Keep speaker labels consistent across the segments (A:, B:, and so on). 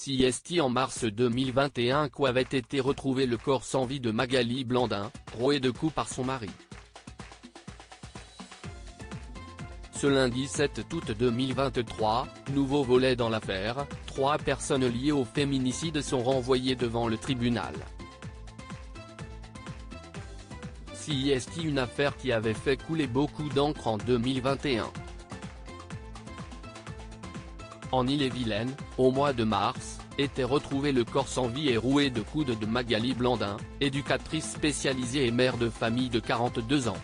A: CIST en mars 2021 où avait été retrouvé le corps sans vie de Magali Blandin, roué de coups par son mari. Ce lundi 7 août 2023, nouveau volet dans l'affaire, 3 personnes liées au féminicide sont renvoyées devant le tribunal. CIST, une affaire qui avait fait couler beaucoup d'encre en 2021. En Ille-et-Vilaine, au mois de mars, était retrouvé le corps sans vie et roué de coups de Magali Blandin, éducatrice spécialisée et mère de famille de 42 ans.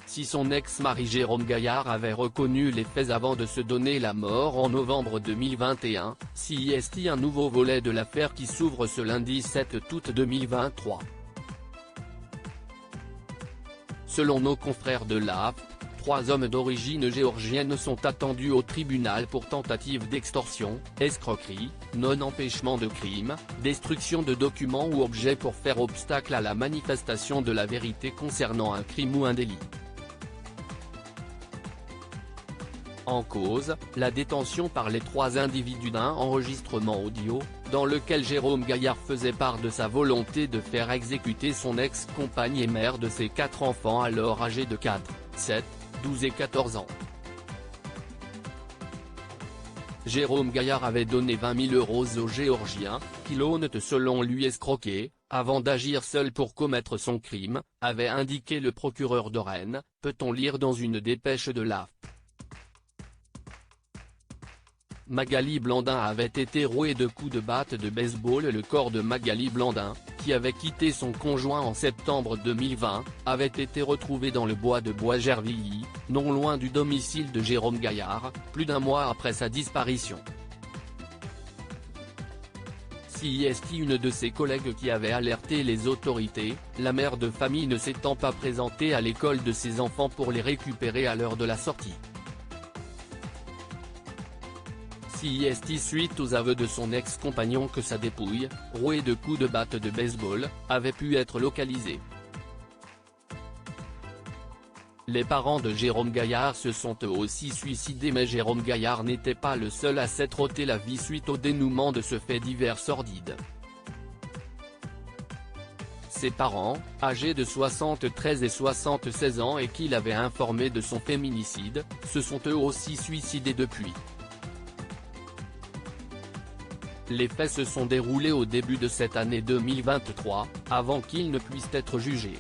A: Si son ex-mari Jérôme Gaillard avait reconnu les faits avant de se donner la mort en novembre 2021, CIST, un nouveau volet de l'affaire qui s'ouvre ce lundi 7 août 2023. Selon nos confrères de l'AFP, 3 hommes d'origine géorgienne sont attendus au tribunal pour tentative d'extorsion, escroquerie, non-empêchement de crime, destruction de documents ou objets pour faire obstacle à la manifestation de la vérité concernant un crime ou un délit. En cause, la détention par les 3 individus d'un enregistrement audio, dans lequel Jérôme Gaillard faisait part de sa volonté de faire exécuter son ex-compagne et mère de ses 4 enfants alors âgés de 4, 7, 12 et 14 ans. Jérôme Gaillard avait donné 20 000 € au Géorgien, qui l'ont selon lui escroqué, avant d'agir seul pour commettre son crime, avait indiqué le procureur de Rennes, peut-on lire dans une dépêche de l'AFP. Magali Blandin avait été rouée de coups de batte de baseball. Le corps de Magali Blandin, qui avait quitté son conjoint en septembre 2020, avait été retrouvé dans le bois de Bois-Gervilly, non loin du domicile de Jérôme Gaillard, plus d'un mois après sa disparition. CIST, une de ses collègues qui avait alerté les autorités, la mère de famille ne s'étant pas présentée à l'école de ses enfants pour les récupérer à l'heure de la sortie. CIST, suite aux aveux de son ex-compagnon que sa dépouille, rouée de coups de batte de baseball, avait pu être localisée. Les parents de Jérôme Gaillard se sont eux aussi suicidés, mais Jérôme Gaillard n'était pas le seul à s'être ôté la vie suite au dénouement de ce fait divers sordide. Ses parents, âgés de 73 et 76 ans et qui l'avaient informé de son féminicide, se sont eux aussi suicidés depuis. Les faits se sont déroulés au début de cette année 2023, avant qu'ils ne puissent être jugés.